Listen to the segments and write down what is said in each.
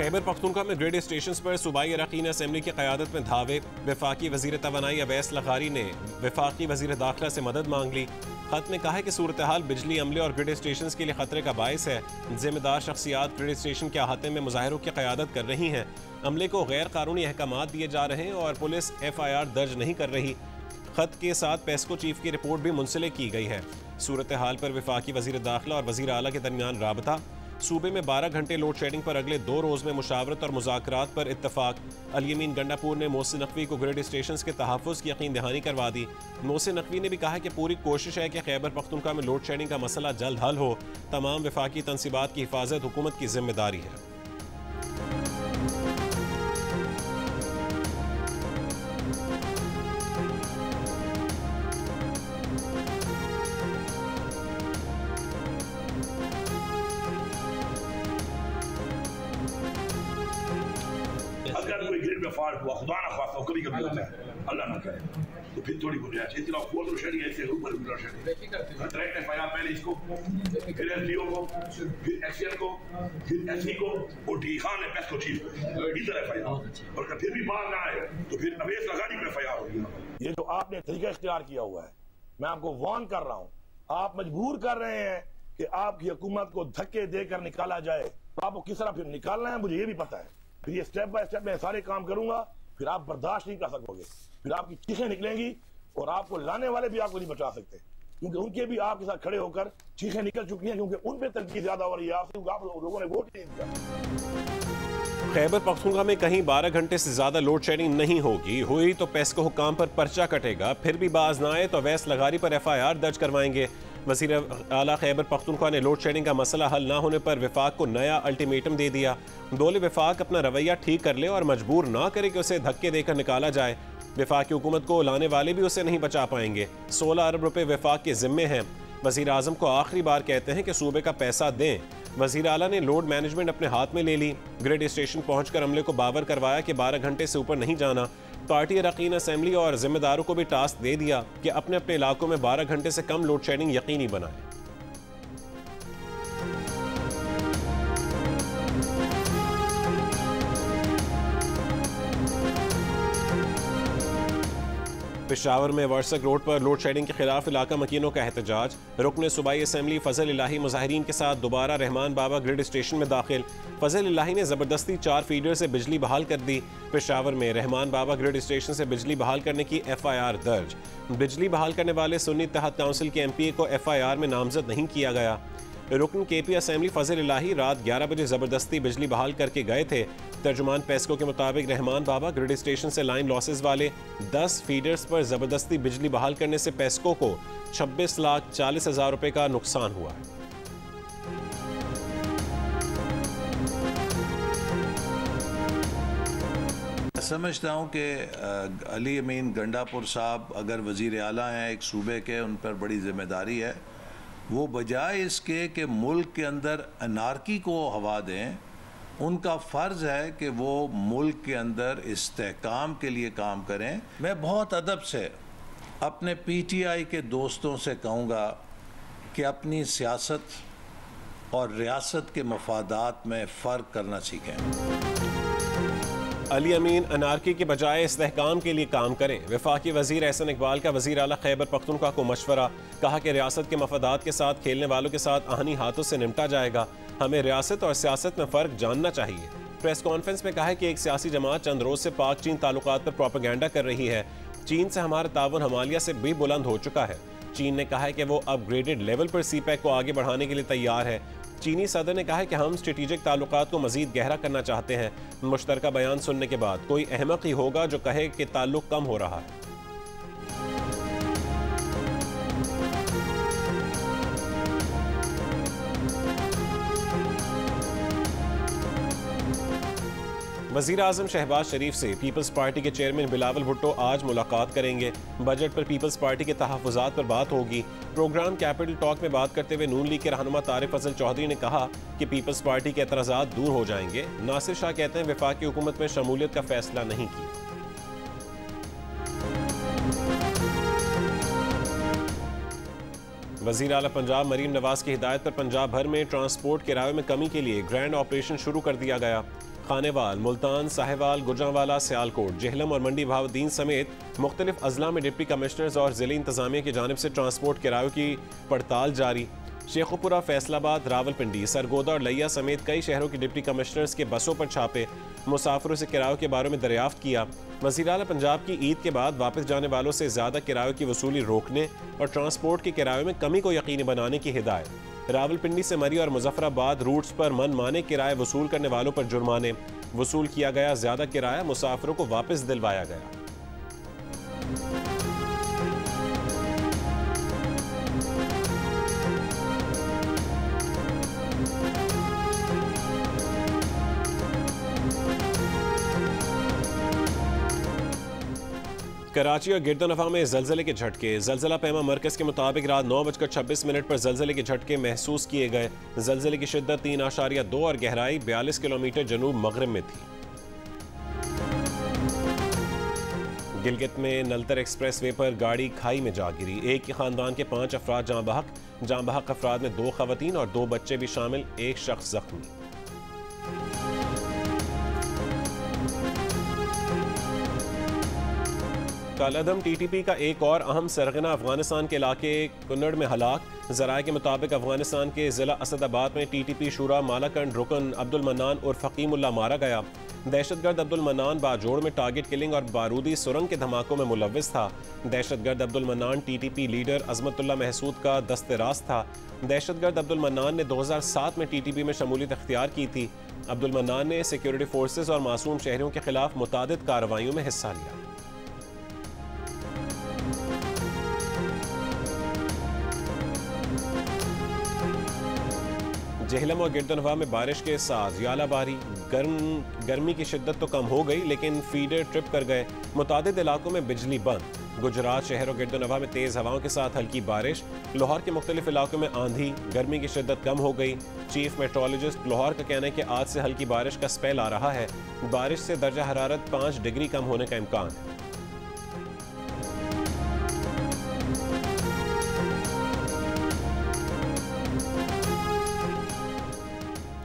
खैबर पख्तूनख्वा में grade station पर सूबाई अरकान असम्बली की क़यादत में धावे। वफाकी वज़ीर तवानाई अवैस लग़ारी ने वफाकी वज़ीर दाखिला से मदद मांग ली। खत में कहा है कि सूरत हाल बिजली अमले और ग्रिड स्टेशन के लिए खतरे का बायस है। जिम्मेदार शख्सियात ग्रिड स्टेशन के अहाते में मुजाहिरों की क़यादत कर रही हैं। अमले को गैर कानूनी अहकामात दिए जा रहे हैं और पुलिस FIR दर्ज नहीं कर रही। खत के साथ पेस्को चीफ की रिपोर्ट भी मुंसलिक की गई है। सूरत हाल पर वफाकी वज़ीर दाखिला और वज़ीर आला के दरमियान राबता। सूबे में 12 घंटे लोड शेडिंग पर अगले 2 रोज़ में मुशावरत और मुज़ाकरात पर इत्तफाक। अल-यमीन गंडापुर ने मोहसिन नकवी को ग्रिड स्टेशन के तहफ़्फ़ुज़ की यकीन दहानी करवा दी। मोहसिन नकवी ने भी कहा कि पूरी कोशिश है कि खैबर पख्तूनख्वा में लोड शेडिंग का मसला जल्द हल हो। तमाम वफाकी तनसीबात की हिफाजत हुकूमत की जिम्मेदारी है। अगर कोई ग्रिड में फॉल्ट हुआ, खुदा ना ख्वास्ता कभी कभी होता है, अल्लाह ना करे, तो फिर थोड़ी गुंजाइश है। इतना वो तो शेडिंग ऐसे ऊपर भी शेडिंग डायरेक्ट FIR पहले इसको, फिर SDO को, फिर XCL को, फिर SC को और डी खान है पेस्को चीफ को, इधर FIR। और अगर फिर भी बाहर ना आए तो फिर अवैस लग़ारी पे FIR होगी। ये जो आपने तरीका इख्तियार किया हुआ है, मैं आपको वार्न कर रहा हूँ, आप मजबूर कर रहे हैं कि आपकी हुकूमत को धक्के देकर निकाला जाए। तो आपको किस तरह फिर निकालना है मुझे ये भी पता है। फिर ये स्टेप बाय स्टेप मैं सारे काम करूंगा, फिर आप बर्दाश्त नहीं कर सकोगे, फिर आपकी चीखें निकलेंगी और आपको लाने वाले भी आपको नहीं बचा सकते, क्योंकि उनके भी आपके साथ खड़े होकर चीखें निकल चुकी हैं, क्योंकि उन पे तनकीद ज्यादा हो रही है आपसे, क्योंकि आप लोगों ने वोट नहीं दिया। खैबर पख्तूनख्वा में कहीं 12 घंटे से ज्यादा लोड शेडिंग नहीं होगी, हुई तो पेस्को हुकाम पर पर्चा कटेगा, फिर भी बाज ना आए तो अवैस लग़ारी पर FIR दर्ज करवाएंगे। वज़ीर आला खैबर पख्तूनख्वा ने लोड शेडिंग का मसला हल ना होने पर विफाक को नया अल्टीमेटम दे दिया। बोले विफाक अपना रवैया ठीक कर ले और मजबूर ना करे कि उसे धक्के देकर निकाला जाए। विफाक की हुकूमत को लाने वाले भी उसे नहीं बचा पाएंगे। 16 अरब रुपए विफाक के जिम्मे हैं। वज़ीर आज़म को आखिरी बार कहते हैं कि सूबे का पैसा दें। वज़ीर आला ने लोड मैनेजमेंट अपने हाथ में ले ली। ग्रिड स्टेशन पहुंचकर अमले को बावर करवाया कि 12 घंटे से ऊपर नहीं जाना। पार्टी अरकान असम्बली और जिम्मेदारों को भी टास्क दे दिया कि अपने अपने इलाकों में 12 घंटे से कम लोड शेडिंग यकीनी बनाएं। पेशावर में वर्सक रोड पर लोड शेडिंग के खिलाफ इलाका मकीनों का एहतजाज। रुकन सूबाई असम्बली फजल इलाही मुजाहिरीन के साथ दोबारा रहमान बाबा ग्रिड स्टेशन में दाखिल। फजल इलाही ने ज़बरदस्ती 4 फीडर से बिजली बहाल कर दी। पेशावर में रहमान बाबा ग्रिड स्टेशन से बिजली बहाल करने की FIR दर्ज। बिजली बहाल करने वाले सुन्नी इत्तेहाद काउंसिल के MPA को FIR में नामजद नहीं किया गया। रुकन KP असम्बली फजल इलाही रात 11 बजे ज़बरदस्ती बिजली बहाल करके गए थे। तर्जुमान पेस्को के मुताबिक रहमान बाबा ग्रिड स्टेशन से लाइन लॉसेस वाले 10 फीडर्स पर ज़बरदस्ती बिजली बहाल करने से पेस्को को 26,40,000 रुपए का नुकसान हुआ है। समझता हूँ कि अल-यमीन गंडापुर साहब अगर वज़ीर आला हैं एक सूबे के, उन पर बड़ी जिम्मेदारी है। वो बजाय इसके कि मुल्क के अंदर अनारकी को हवा दें, उनका फ़र्ज़ है कि वो मुल्क के अंदर इस्तेहकाम के लिए काम करें। मैं बहुत अदब से अपने PTI के दोस्तों से कहूँगा कि अपनी सियासत और रियासत के मफादात में फ़र्क करना सीखें। अल-यमीन अनारकी के बजाय इस्तेहकाम के लिए काम करें। वफाकी वज़ीर एहसन इकबाल का वज़ीर आला खैबर पख्तूनख्वा को मशवरा। कहा कि रियासत के मफादात के साथ खेलने वालों के साथ आहनी हाथों से निपटा जाएगा। हमें रियासत और सियासत में फ़र्क जानना चाहिए। प्रेस कॉन्फ्रेंस में कहा है कि एक सियासी जमात चंद रोज़ से पाक चीन ताल्लुकात पर प्रोपेगेंडा कर रही है। चीन से हमारा ताउन हमालिया से भी बुलंद हो चुका है। चीन ने कहा है कि वो अपग्रेडेड लेवल पर CPEC को आगे बढ़ाने के लिए तैयार है। चीनी सदर ने कहा है कि हम स्ट्रेटेजिक ताल्लुकात को मजीद गहरा करना चाहते हैं। मुश्तरका बयान सुनने के बाद कोई अहमक ही होगा जो कहे कि ताल्लुक कम हो रहा है। वज़ीर आज़म शहबाज शरीफ से पीपल्स पार्टी के चेयरमैन बिलावल भुट्टो आज मुलाकात करेंगे। बजट पर पीपल्स पार्टी के तहफ़्फ़ुज़ात पर बात होगी। प्रोग्राम कैपिटल टॉक में बात करते हुए नून लीग के रहनुमा तारिक फजल चौधरी ने कहा कि पीपल्स पार्टी के एतराज़ात दूर हो जाएंगे। नासिर शाह कहते हैं वफाकी हुकूमत में शमूलियत का फैसला नहीं किया। वज़ीर आला पंजाब मरीम नवाज की हिदायत पर पंजाब भर में ट्रांसपोर्ट किराए में कमी के लिए ग्रैंड ऑपरेशन शुरू कर दिया गया। खानेवाल, मुल्तान, साहिवाल, गुजरांवाला, सियालकोट, जेहलम और मंडी बहाउद्दीन समेत मुख्तलिफ अजला में डिप्टी कमिश्नर्स और ज़िले इंतजामिया की जानिब से ट्रांसपोर्ट किरायों की पड़ताल जारी। शेखुपुरा, फैसलाबाद, रावलपिंडी, सरगोदा और लिया समेत कई शहरों के डिप्टी कमिश्नर्स के बसों पर छापे, मुसाफिरों से किरायों के बारे में दरियाफ्त किया। वज़ीर आला पंजाब की ईद के बाद वापस जाने वालों से ज़्यादा किरायों की वसूली रोकने और ट्रांसपोर्ट के किरायों में कमी को यकीनी बनाने की हिदायत। रावलपिंडी से मरी और मुजफ्फराबाद रूट्स पर मनमाने किराए वसूल करने वालों पर जुर्माने वसूल किया गया। ज़्यादा किराया मुसाफिरों को वापस दिलवाया गया। कराची और गिरदोनवा में जलजले के झटके। जलजला पैमा मरकज के मुताबिक रात 9:26 पर जलजले के झटके महसूस किए गए। जलजले की शिद्दत 3.2 और गहराई 42 किलोमीटर जनूब मगरिब में थी। गिलगित में नलतर एक्सप्रेस वे पर गाड़ी खाई में जा गिरी। एक ही खानदान के 5 अफराद जाँ बहक अफराद में 2 खवातीन और 2 बच्चे भी शामिल, एक शख्स जख्मी। कालादम टीटीपी का एक और अहम सरगना अफगानिस्तान के इलाके कुन्नड़ में हलाक। ज़राए के मुताबिक अफगानिस्तान के ज़िला असदाबाद में टीटीपी शुरा मालाकंड रुकन अब्दुल मन्नान और फ़कीमुल्लाह मारा गया। दहशतगर्द अब्दुल मन्नान बाजोड़ में टारगेट किलिंग और बारूदी सुरंग के धमाकों में मुलव्विस था। दहशतगर्द अब्दुल मन्नान टीटीपी लीडर अजमतुल्लाह महसूद का दस्ते-रास्त था। दहशतगर्द अब्दुल मन्नान ने 2007 में टीटीपी में शमूलियत इख्तियार की थी। अब्दुल मन्नान ने सिक्योरिटी फोर्सेज और मासूम शहरियों के खिलाफ मुतादिद कार्रवाइयों में हिस्सा लिया। जेहलम और गिरदोनवा में बारिश के साथ यालाबारी। गर्मी की शिद्दत तो कम हो गई लेकिन फीडर ट्रिप कर गए। मुतादिद इलाकों में बिजली बंद। गुजरात शहर और गिरदोनवा में तेज़ हवाओं के साथ हल्की बारिश। लाहौर के मुख्तलिफ इलाकों में आंधी। गर्मी की शिद्दत कम हो गई। चीफ मेट्रोलॉजिस्ट लाहौर का कहना है कि आज से हल्की बारिश का स्पेल आ रहा है। बारिश से दर्जा हरारत 5 डिग्री कम होने का इम्कान है।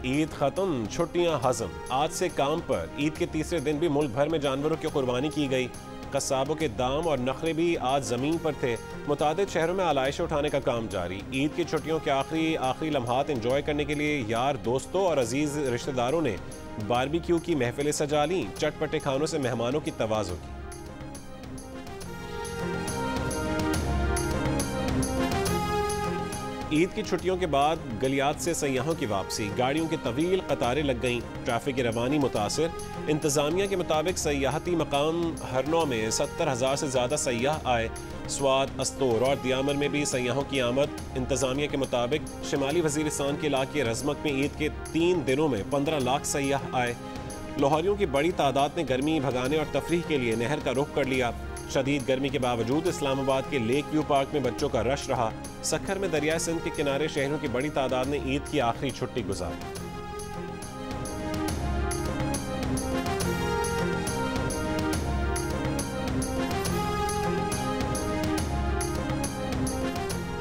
ईद खत्म, छुट्टियां हजम। आज से काम पर। ईद के तीसरे दिन भी मुल्क भर में जानवरों की कुर्बानी की गई। कस्साबों के दाम और नखरे भी आज ज़मीन पर थे। मुतादिद शहरों में आलाइशें उठाने का काम जारी। ईद की छुट्टियों के आखिरी लम्हात एंजॉय करने के लिए यार दोस्तों और अजीज़ रिश्तेदारों ने बारबेक्यू की महफिलें सजा लीं। चटपटे खानों से मेहमानों की तवाज़ो की। ईद की छुट्टियों के बाद गलियात से सयाहों की वापसी। गाड़ियों की तवील कतारें लग गईं। ट्रैफिक की रवानी मुतासर। इंतज़ामिया के मुताबिक सयाहती मकाम हरनौ में 70,000 से ज़्यादा सयाह आए। स्वात, अस्तोर और दियामर में भी सयाहों की आमद। इंतज़ामिया के मुताबिक शिमाली वज़ीरिस्तान के इलाके रज़मक में ईद के 3 दिनों में 15 लाख सयाह आए। लाहौरियों की बड़ी तादाद ने गर्मी भगाने और तफरीह के लिए नहर का रुख कर लिया। शदीद गर्मी के बावजूद इस्लामाबाद के लेक व्यू पार्क में बच्चों का रश रहा। सखर में दरिया सिंध के किनारे शहरों की बड़ी तादाद ने ईद की आखिरी छुट्टी गुजारी।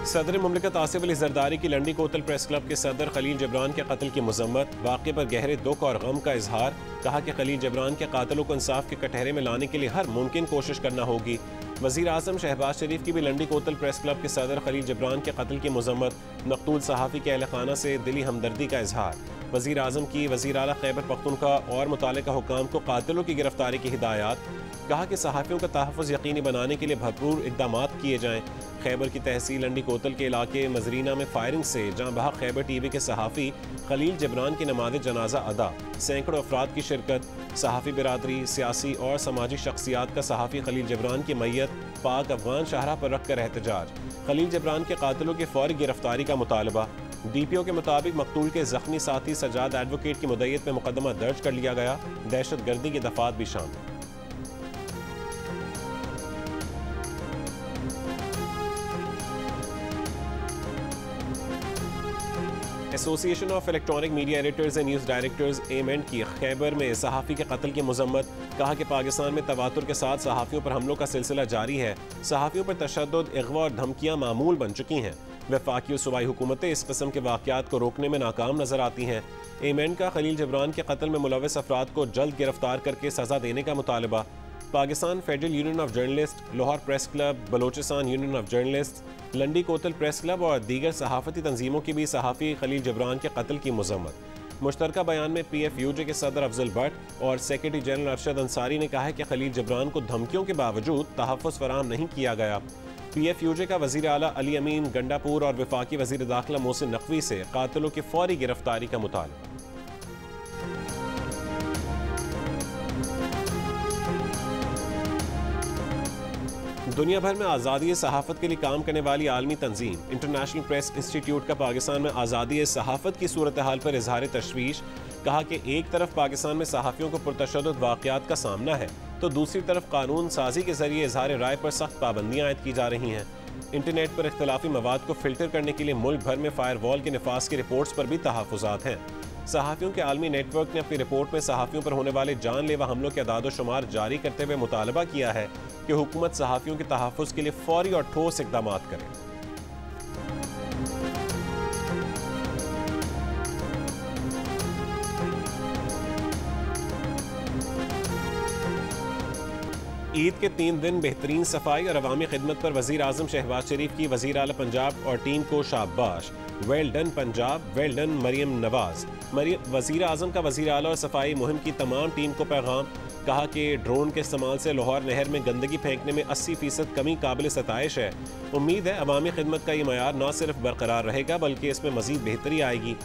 सदर मुमलिकत आसिफ अली जरदारी की लंडी कोतल प्रेस क्लब के सदर खलील जबरान के कत्ल की मजम्मत। वाक़े पर गहरे दुख और गम का इजहार। कहा कि खलील जबरान के कातिलों को इंसाफ के कटहरे में लाने के लिए हर मुमकिन कोशिश करना होगी। वज़ीर आज़म शहबाज शरीफ की भी लंडी कोतल प्रेस क्लब के सदर खलील जबरान के कत्ल की मजम्मत। मकतूल सहाफ़ी के अहल खाना से दिली हमदर्दी का इजहार। वज़ीर आज़म की वज़ीर आला खैबर पख्तूनख्वा और मुतालिका हुकाम को कातिलों की गिरफ्तारी की हिदायत। कहा कि सहाफ़ियों का तहफ़्फ़ुज़ यकीनी बनाने के लिए भरपूर इक़दामात किए जाएँ। खैबर की तहसील लंडी कोतल के इलाके मजरीना में फायरिंग से जहाँ बहक खैबर टीवी के सहाफ़ी खलील जबरान की नमाज़ जनाजा अदा। सैकड़ों अफराद की शिरकत। सहाफ़ी बिरादरी, सियासी और समाजी शख्सियात का सहाफ़ी खलील जबरान की मैयत पाक अफ़गान शाहरा पर रख कर एहतजाज। खलील जबरान के कातिलों की फ़ौरी गिरफ्तारी का मुतालबा। DPO के मुताबिक मकतूल के ज़ख्मी साथी सजाद एडवोकेट की मुद्दत में मुकदमा दर्ज कर लिया गया। दहशत गर्दी की दफ़ात भी शामिल। Association of electronic media editors and news directors amend की खैबर में सहाफ़ी के कत्ल की मजम्मत। कहा कि पाकिस्तान में तवातुर के साथ सहाफ़ियों पर हमलों का सिलसिला जारी है। सहाफ़ियों पर तशद्दुद, अगवा और धमकियाँ मामूल बन चुकी हैं। वफाकी और सूबाई हुकूमतें इस किस्म के वाक़यात को रोकने में नाकाम नजर आती हैं। एमएन का खलील जिब्रान के कत्ल में मुलव्वस अफराद को जल्द गिरफ्तार करके सजा देने का मुतालबा। Pakistan federal union of journalist, Lahore press club, Balochistan union of journalist, Landi कोतल press club और दीगर सहाफ़ती तंजीमों की भी सहाफ़ी खलील जिब्रान के कत्ल की मज़म्मत। मुश्तरका बयान में PFUJ के सदर अफजल भट्ट और सेक्रेटरी जनरल अरशद अंसारी ने कहा है कि खलील जिब्रान को धमकियों के बावजूद तहफ़्फ़ुज़ फराहम नहीं किया गया। PFUJ का वज़ीर आला अली अमीन गंडापुर और वफाकी वज़ीर दाखिला मोहसिन नकवी से कातिलों की फौरी गिरफ्तारी का मुतालबा। दुनिया भर में आज़ादी सहाफ़त के लिए काम करने वाली आलमी तंजीम इंटरनेशनल प्रेस इंस्टीट्यूट का पाकिस्तान में आज़ादी सहाफ़त की सूरत हाल पर इजहार तशवीश। कहा कि एक तरफ पाकिस्तान में सहाफ़ियों को पुरतशद्दुद वाक़यात का सामना है तो दूसरी तरफ कानून साजी के जरिए इजहार राय पर सख्त पाबंदियाँ आयद की जा रही हैं। इंटरनेट पर इख्तलाफी मवाद को फ़िल्टर करने के लिए मुल्क भर में फ़ायरवॉल के नफाज की रिपोर्ट्स पर भी तहफ़्फ़ुज़ात हैं। सहाफ़ियों के आलमी नेटवर्क ने अपनी रिपोर्ट में सहाफ़ियों पर होने वाले जानलेवा हमलों के अदाद-ओ-शुमार जारी करते हुए मुतालबा किया है कि हुकूमत सहाफ़ियों के तहफ़्फ़ुज़ के लिए फ़ौरी और ठोस इक़दामात करे। ईद के 3 दिन बेहतरीन सफाई और अवामी खिदमत पर वज़ीर आज़म शहबाज शरीफ की वज़ीर आला पंजाब और टीम को शाबाश। Well done Punjab, well done Maryam Nawaz. वज़ीर आज़म का वज़ीर आला और सफाई मुहिम की तमाम टीम को पैगाम। कहा कि ड्रोन के इस्तेमाल से लाहौर नहर में गंदगी फेंकने में 80% कमी काबिल सताइश है। उम्मीद है अवामी खिदमत का ये मयार न सिर्फ बरकरार रहेगा बल्कि इसमें मज़ीद बेहतरी आएगी।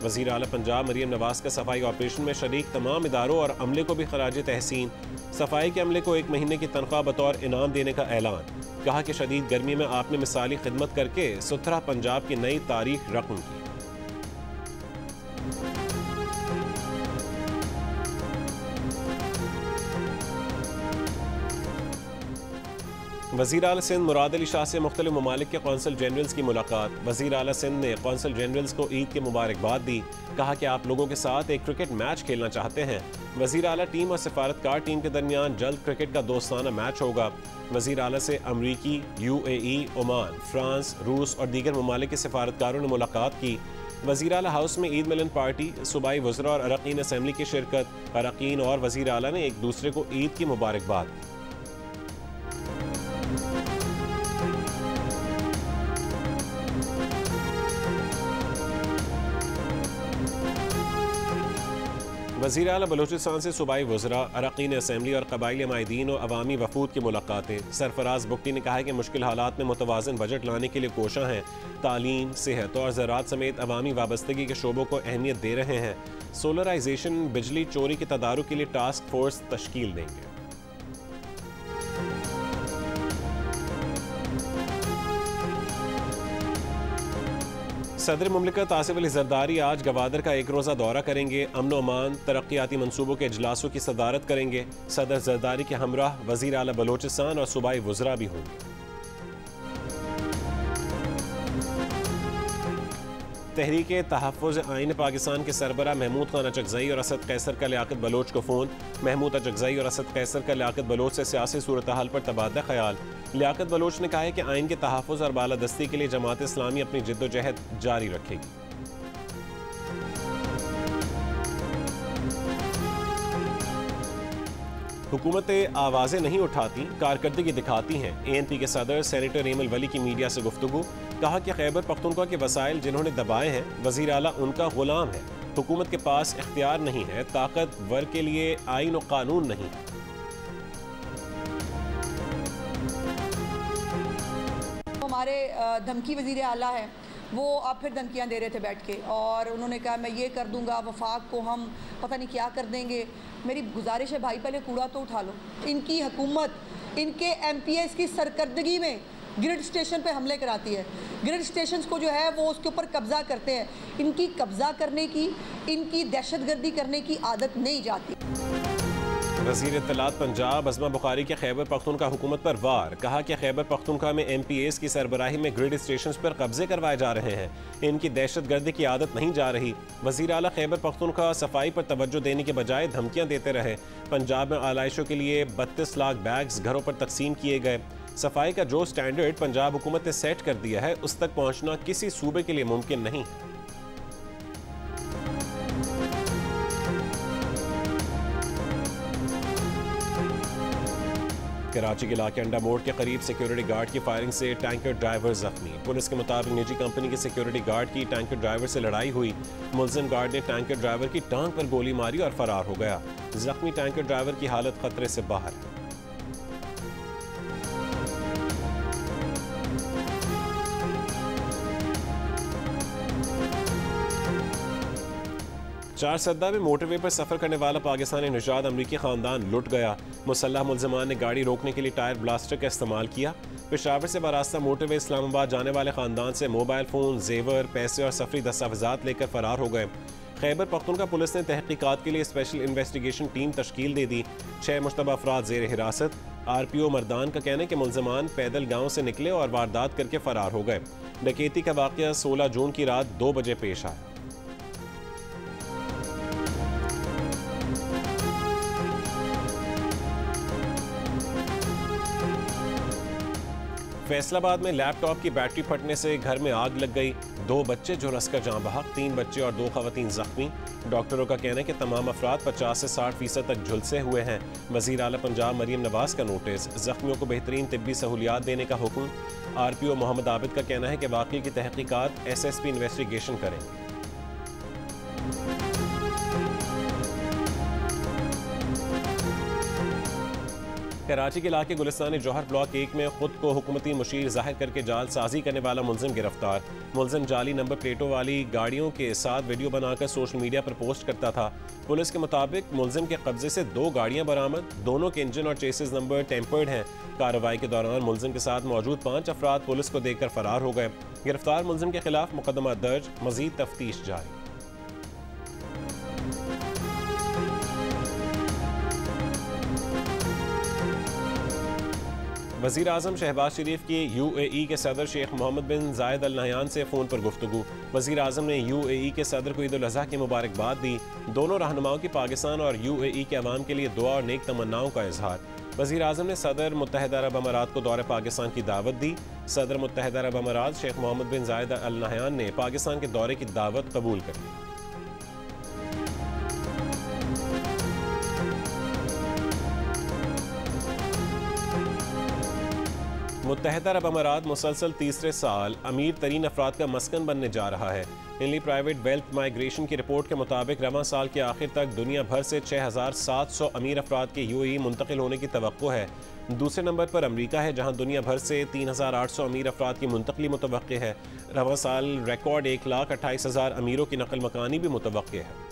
वज़ीर आला पंजाब मरियम नवाज का सफाई ऑपरेशन में शरीक तमाम इदारों और अमले को भी खराज तहसीन। सफाई के अमले को 1 महीने की तनख्वाह बतौर इनाम देने का ऐलान। कहा कि शदीद गर्मी में आपने मिसाली खिदमत करके सुथरा पंजाब की नई तारीख रकम की। वज़ीर आला सिंध मुराद अली शाह से मुख्तलिफ ममालिक के कौंसल जनरल्स की मुलाकात। वज़ीर आला सिंध ने कौंसल जनरल्स को ईद की मुबारकबाद दी। कहा कि आप लोगों के साथ एक क्रिकेट मैच खेलना चाहते हैं। वज़ीर आला टीम और सिफारतकार टीम के दरमियान जल्द क्रिकेट का दोस्ताना मैच होगा। वज़ीर आला से अमरीकी, UAE, ओमान, फ्रांस, रूस और दीगर ममालिक के सिफारतकारों ने मुलाकात की। वज़ीर आला हाउस में ईद मिलन पार्टी, सूबाई वज़रा और अरकान असम्बली की शिरकत। अरकान और वज़ीर आला ने एक दूसरे को ईद की मुबारकबाद। वज़ीर आला बलोचिस्तान से सूबाई वज़रा, अरकान असम्बली और कबाइली माहिदीन और अवामी वफूद की मुलाकातें। सरफराज बुगटी ने कहा है कि मुश्किल हालात में मुतवाज़न बजट लाने के लिए कोशा हैं। तालीम, सेहत और ज़राअत समेत अवामी वाबस्तगी के शोबों को अहमियत दे रहे हैं। सोलराइजेशन, बिजली चोरी के तदारुक के लिए टास्क फोर्स तश्कील देंगे। सदर मुमलिकत आसिफ अली जरदारी आज गवादर का 1 रोज़ा दौरा करेंगे। अमन अमान, तरक्याती मनसूबों के इजलासों की सदारत करेंगे। सदर जरदारी के हमराह वज़ीर आला बलोचिस्तान और सूबाई वज़रा भी होंगे। तहरीक तहफ़्फ़ुज़ आइन पाकिस्तान के सरबरा महमूद खान अचकज़ई और असद कैसर का लियाकत बलोच को फ़ोन। महमूद अचकज़ई और असद कैसर का लियाकत बलोच से सियासी सूरत हाल पर तबादला ख्याल। लियाकत बलोच ने कहा है कि आइन के तहफ़्फ़ुज़ और बालादस्ती के लिए जमात इस्लामी अपनी जिद्दोजहद जारी रखेगी। हुकूमतें आवाज़ें नहीं उठाती, कारकर्दगी दिखाती हैं। ANP के सदर सेनेटर एमल वली की मीडिया से गुफ्तगू। कहा कि खैबर पख्तूनख्वा के वसाइल जिन्होंने दबाए हैं, वज़ीर आला उनका गुलाम है। हुकूमत के पास इख्तियार नहीं है, ताकतवर के लिए आइन और कानून नहीं है। हमारे धमकी वज़ीर आला है, वो अब फिर धमकियाँ दे रहे थे बैठ के, और उन्होंने कहा मैं ये कर दूंगा, वफाक को हम पता नहीं क्या कर देंगे। मेरी गुजारिश है भाई, पहले कूड़ा तो उठा लो। इनकी हुकूमत इनके MPs की सरकर्दगी में ग्रिड स्टेशन पे हमले कराती है। ग्रिड स्टेशंस को जो है वो उसके ऊपर कब्ज़ा करते हैं। इनकी कब्ज़ा करने की, इनकी दहशतगर्दी करने की आदत नहीं जाती। वज़ीर इत्तलात पंजाब अज़मा बुखारी के खैबर पख्तूनख्वा हुकूमत पर वार। कहा कि खैबर पख्तूनख्वा में MPs की सरबराही में ग्रिड स्टेशन पर कब्जे करवाए जा रहे हैं। इनकी दहशतगर्दी की आदत नहीं जा रही। वज़ीर आला खैबर पख्तूनख्वा सफाई पर तवज्जो देने के बजाय धमकियाँ देते रहे। पंजाब में आलाइशों के लिए 32 लाख बैग्स घरों पर तकसीम किए गए। सफाई का जो स्टैंडर्ड पंजाब हुकूमत ने सेट कर दिया है उस तक पहुंचना किसी सूबे के लिए मुमकिन नहीं है। कराची के इलाके अंडा मोड़ के करीब सिक्योरिटी गार्ड की फायरिंग से टैंकर ड्राइवर जख्मी। पुलिस के मुताबिक निजी कंपनी के सिक्योरिटी गार्ड की टैंकर ड्राइवर से लड़ाई हुई। मुलजिम गार्ड ने टैंकर ड्राइवर की टांग पर गोली मारी और फरार हो गया। जख्मी टैंकर ड्राइवर की हालत खतरे से बाहर है। चार सद्दा में मोटरवे पर सफर करने वाला पाकिस्तानी निजात अमरीकी खानदान लुट गया। मुसल्लह मुलजमान ने गाड़ी रोकने के लिए टायर ब्लास्टर का इस्तेमाल किया। पेशावर से बरास्ता मोटरवे इस्लामाबाद जाने वाले खानदान से मोबाइल फ़ोन, जेवर, पैसे और सफरी दस्तावेजात लेकर फरार हो गए। खैबर पख्तूनख्वा पुलिस ने तहकीकात के लिए स्पेशल इन्वेस्टिगेशन टीम तश्कील दे दी। 6 मुश्तबा अफराद ज़ेर हिरासत। RPO मर्दान का कहना है कि मुलजमान पैदल गाँव से निकले और वारदात करके फरार हो गए। डकैती का वाक़या 16 जून की रात 2 बजे पेश आया। फैसलाबाद में लैपटॉप की बैटरी फटने से घर में आग लग गई। 2 बच्चे झुलसकर जान बहक, 3 बच्चे और 2 खवातीन जख्मी। डॉक्टरों का कहना है कि तमाम अफराद 50 से 60% तक झुलसे हुए हैं। वज़ीर आला पंजाब मरीम नवाज का नोटिस, जख्मियों को बेहतरीन तिब्बी सहूलियात देने का हुक्म। RPO मोहम्मद आबिद का कहना है कि वाक़ई की तहकीकात SSP इन्वेस्टिगेशन करेंगे। कराची के इलाके गुलिस्तान जौहर ब्लॉक 1 में खुद को हुकूमती मुशीर जाहिर करके जालसाजी करने वाला मुलजिम गिरफ्तार। मुलजिम जाली नंबर प्लेटों वाली गाड़ियों के साथ वीडियो बनाकर सोशल मीडिया पर पोस्ट करता था। पुलिस के मुताबिक मुलजिम के कब्जे से 2 गाड़ियां बरामद, दोनों के इंजन और चेसिस नंबर टेम्पर्ड हैं। कार्रवाई के दौरान मुलजिम के साथ मौजूद 5 अफराद पुलिस को देखकर फरार हो गए। गिरफ्तार मुलजिम के खिलाफ मुकदमा दर्ज, मजीद तफ्तीश जारी। वज़ीर आज़म शहबाज शरीफ की UAE के सदर शेख मोहम्मद बिन जायद अल नहयान से फ़ोन पर गुफ्तगू। वज़ीर आज़म ने UAE के सदर को ईद उल अज़हा की मुबारकबाद दी। दोनों रहनुमाओं की पाकिस्तान और UAE के अवाम के लिए दुआ और नेक तमन्नाओं का इजहार। वज़ीर आज़म ने सदर मुत्तहिदा अरब अमारात को दौरे पाकिस्तान की दावत दी। सदर मुत्तहिदा अरब अमारात शेख मोहम्मद बिन जायद अल नहयान ने पाकिस्तान के दौरे की दावत कबूल कर ली। मुत्तहिदा अरब अमारात मुसलसल तीसरे साल अमीर तरीन अफराद का मस्कन बनने जा रहा है। हिंदली प्राइवेट वेल्थ माइग्रेशन की रिपोर्ट के मुताबिक रवां साल के आखिर तक दुनिया भर से 6700 अमीर अफराद के UAE मुंतकिल होने की तवक्को है। दूसरे नंबर पर अमरीका है, जहां दुनिया भर से 3800 अमीर अफराद की मुंतकली मुतवक्के है। रवां साल रिकॉर्ड 1,28,000 अमीरों की नकल मकानी भी मुतवक्के है।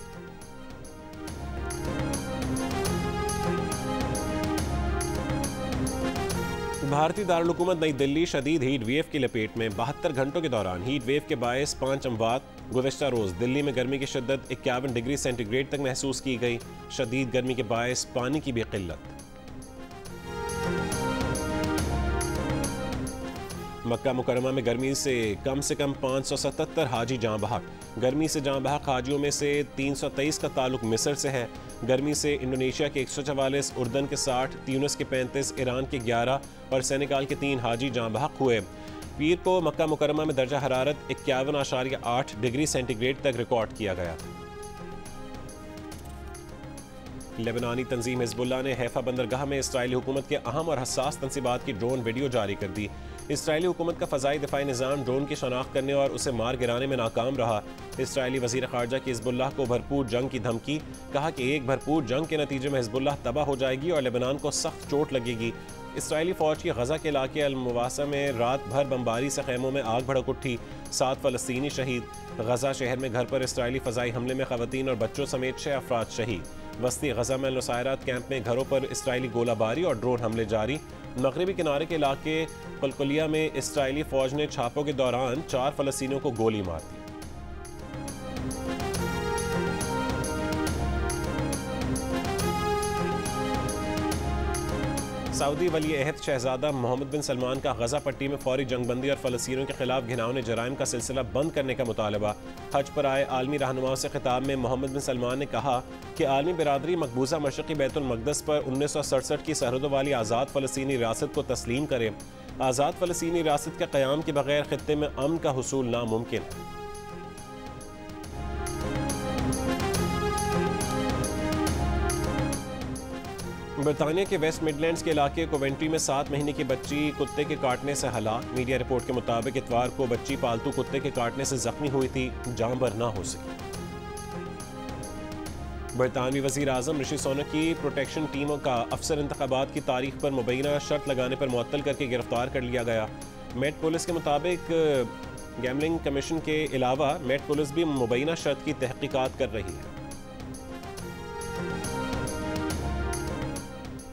भारतीय दारुल-हुकूमत नई दिल्ली शदीद हीट वेव की लपेट में। 72 घंटों के दौरान हीट वेव के बायस 5 अमवात। गुज़िश्ता रोज़ दिल्ली में गर्मी की शिद्दत 51 डिग्री सेंटीग्रेड तक महसूस की गई। शदीद गर्मी के बायस पानी की भी किल्लत। मक्का मुकरमा में गर्मी से कम 577 हाजी जाँ बहक। गर्मी से जाँ बहक हाजियों में से 323 का ताल्लुक मिस्र से है। गर्मी से इंडोनेशिया के 144, उर्दन के 60, ट्यूनिस के 35, ईरान के 11 और सेनेगाल के 3 हाजी जाँ बहक हुए। पीर को मक्का मुकरमा में दर्जा हरारत 51.8 डिग्री सेंटीग्रेड तक रिकॉर्ड किया गया। लेबनानी तंजीम हिजबुल्लाह ने हैफा बंदरगाह में इसराइली हुकूमत के अहम और हसास तंसीबात की ड्रोन वीडियो जारी कर दी। इसराइली हुकूमत का फ़ज़ाई दिफाई निज़ाम ड्रोन की शनाख्त करने और उसे मार गिराने में नाकाम रहा। इसराइली वज़ीर ख़ारजा की हिजबुल्लाह को भरपूर जंग की धमकी। कहा कि एक भरपूर जंग के नतीजे में हिजबुल्लाह तबाह हो जाएगी और लेबनान को सख्त चोट लगेगी। इसराइली फ़ौज की गज़ा के इलाके अल-मुवासा में रात भर बमबारी से खैमों में आग भड़क उठी। 7 फ़लस्तीनी शहीद। गज़ा शहर में घर पर इसराइली फ़ज़ाई हमले में ख़वातीन और बच्चों समेत 6 अफराद शहीद। वस्ती गज़ा में नुसायरात कैंप में घरों पर इसराइली गोलाबारी और ड्रोन हमले जारी। मगरबी किनारे के इलाके कलकुलिया में इसराइली फ़ौज ने छापों के दौरान 4 फ़लस्तीनियों को गोली मार दी। सऊदी वली अहद शहजादा मोहम्मद बिन सलमान का गजा पट्टी में फौरी जंगबंदी और फ़लस्तीनियों के खिलाफ घिनौने जराइम का सिलसिला बंद करने का मुतालबा। हज पर आए आलमी रहनुमाओं से खिताब में मोहम्मद बिन सलमान ने कहा कि आलमी बिरादरी मकबूजा मशरक़ी बैतुल मक़दस पर 1967 की सरहदों वाली आज़ाद फ़लस्तीनी रियासत को तस्लीम करे। आज़ाद फ़लस्तीनी रियासत के क़याम के बगैर खित्ते में अमन का हुसूल नामुमकिन है। बरतानिया के वेस्ट मिडलैंड्स के इलाके कोवेंट्री में 7 महीने की बच्ची कुत्ते के काटने से हलाक। मीडिया रिपोर्ट के मुताबिक इतवार को बच्ची पालतू कुत्ते के काटने से जख्मी हुई थी, जान भर ना हो सकी। बरतानवी वज़ीर आज़म ऋषि सुनक की प्रोटेक्शन टीमों का अफसर इंतखाबात की तारीख पर मुबैना शर्त लगाने पर मुअत्तल करके गिरफ्तार कर लिया गया। मेट पुलिस के मुताबिक गैमलिंग कमीशन के अलावा मेट पुलिस भी मुबैना शर्त की तहकीकात कर रही है।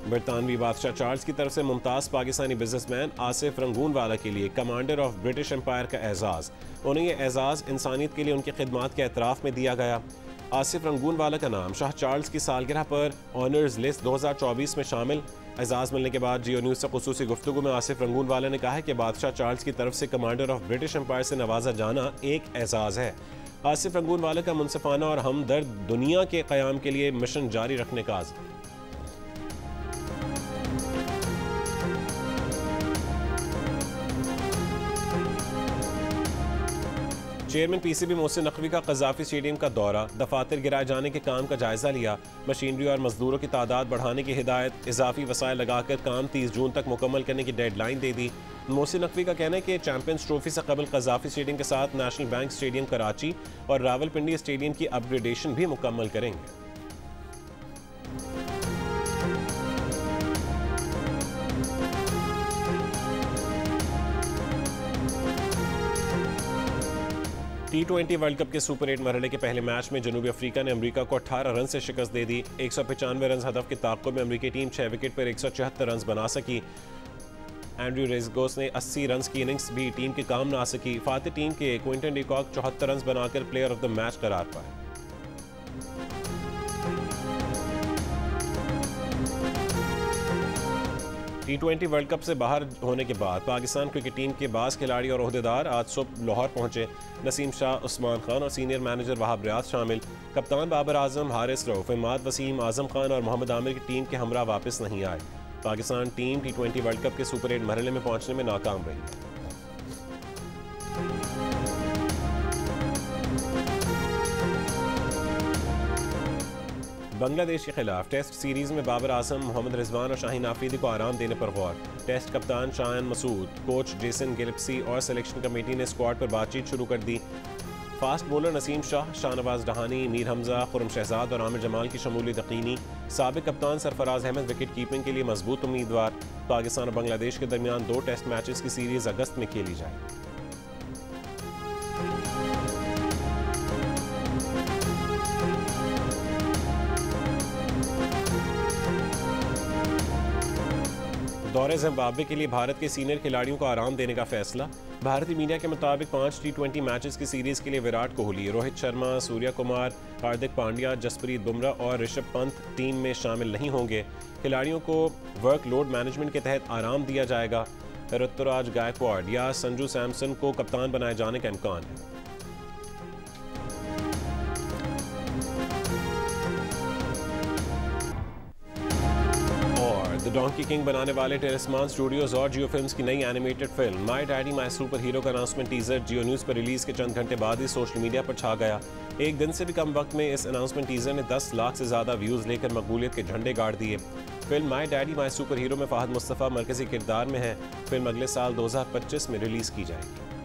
बरतानवी बादशाह चार्ल्स की तरफ से मुमताज़ पाकिस्तानी बिजनेसमैन आसिफ रंगूनवाला के लिए कमांडर ऑफ ब्रिटिश एम्पायर का एजाज़। उन्हें यह एजाज़ इंसानियत के लिए उनकी खिदमात के एतराफ़ में दिया गया। आसिफ रंगूनवाला का नाम शाह चार्ल्स की सालगिरह पर ऑनर्स लिस्ट 2024 में शामिल। एजाज़ मिलने के बाद जियो न्यूज़ से ख़ुसूसी गुफ्तगू में आसिफ रंगूनवाला ने कहा है कि बादशाह चार्ल्स की तरफ से कमांडर ऑफ ब्रिटिश एम्पायर से नवाजा जाना एक एजाज़ है। आसिफ रंगूनवाला का मुनसिफाना और हमदर्द दुनिया के क़याम के लिए मिशन जारी रखने का आज़म। चेयरमैन पीसीबी मोहसिन नकवी का क़ज़ाफ़ी स्टेडियम का दौरा। दफातर गिराए जाने के काम का जायज़ा लिया। मशीनरी और मजदूरों की तादाद बढ़ाने की हिदायत। इजाफी वसाइल लगाकर काम 30 जून तक मुकम्मल करने की डेडलाइन दे दी। मोहसिन नकवी का कहना है कि चैंपियंस ट्रॉफी से कबल क़ज़ाफ़ी स्टेडियम के साथ नेशनल बैंक स्टेडियम कराची और रावलपिंडी स्टेडियम की अपग्रेडेशन भी मुकम्मल करेंगे। T20 वर्ल्ड कप के सुपर 8 मरहले के पहले मैच में जनूबी अफ्रीका ने अमेरिका को 18 रन से शिकस्त दे दी। 195 रन हदफ के ताक़ुब में अमेरिकी टीम 6 विकेट पर 174 रन बना सकी। एंड्रयू रेजगोस ने 80 रन की इनिंग्स भी टीम के काम ना सकी। फातिह टीम के क्विंटन डिकॉक 74 रन बनाकर प्लेयर ऑफ द मैच करार पाए। T20 वर्ल्ड कप से बाहर होने के बाद पाकिस्तान क्रिकेट टीम के बास खिलाड़ी और ओहदेदार आज सुबह लाहौर पहुंचे। नसीम शाह, उस्मान खान और सीनियर मैनेजर वहाब रियाज शामिल। कप्तान बाबर आजम, हारिस रऊफ, इमाद वसीम, आजम खान और मोहम्मद आमिर की टीम के हमरा वापस नहीं आए। Pakistan team T20 world cup के सुपर 8 मरहले में पहुंचने में नाकाम रही है। बांग्लादेश के खिलाफ टेस्ट सीरीज में बाबर आजम, मोहम्मद रिजवान और शाहीन आफरीदी को आराम देने पर गौर। टेस्ट कप्तान शायन मसूद, कोच जेसन गिलिप्सी और सिलेक्शन कमेटी ने स्क्वाड पर बातचीत शुरू कर दी। फास्ट बॉलर नसीम शाह, शाहनवाज डहानी, मीर हमजा, खुरम शहजाद और आमिर जमाल की शमूलियत यकीनी। साबिक कप्तान सरफराज अहमद विकेट कीपिंग के लिए मजबूत उम्मीदवार। पाकिस्तान और बांग्लादेश के दरमियान 2 टेस्ट मैचेस की सीरीज अगस्त में खेली जाएगी। दौरे जिम्बाब्वे के लिए भारत के सीनियर खिलाड़ियों को आराम देने का फैसला। भारतीय मीडिया के मुताबिक 5 T20 मैचेस की सीरीज के लिए विराट कोहली, रोहित शर्मा, सूर्या कुमार, हार्दिक पांड्या, जसप्रीत बुमराह और ऋषभ पंत टीम में शामिल नहीं होंगे। खिलाड़ियों को वर्कलोड मैनेजमेंट के तहत आराम दिया जाएगा। ऋतुराज गायकवाड़ या संजू सैमसन को कप्तान बनाए जाने का इम्कान है। द डोंकी किंग बनाने वाले टेलिस्मान स्टूडियोज और जियो फिल्म्स की नई animated film my daddy my super hero का अनाउंसमेंट टीजर जियो न्यूज़ पर रिलीज के चंद घंटे बाद ही सोशल मीडिया पर छा गया। एक दिन से भी कम वक्त में इस अनाउंसमेंट टीजर ने 10 लाख से ज़्यादा व्यूज़ लेकर मकबूलियत के झंडे गाड़ दिए। Film my daddy my super hero में फहद मुस्तफ़ा मरकजी किरदार में है। फिल्म अगले साल 2025 में रिलीज़ की जाएगी।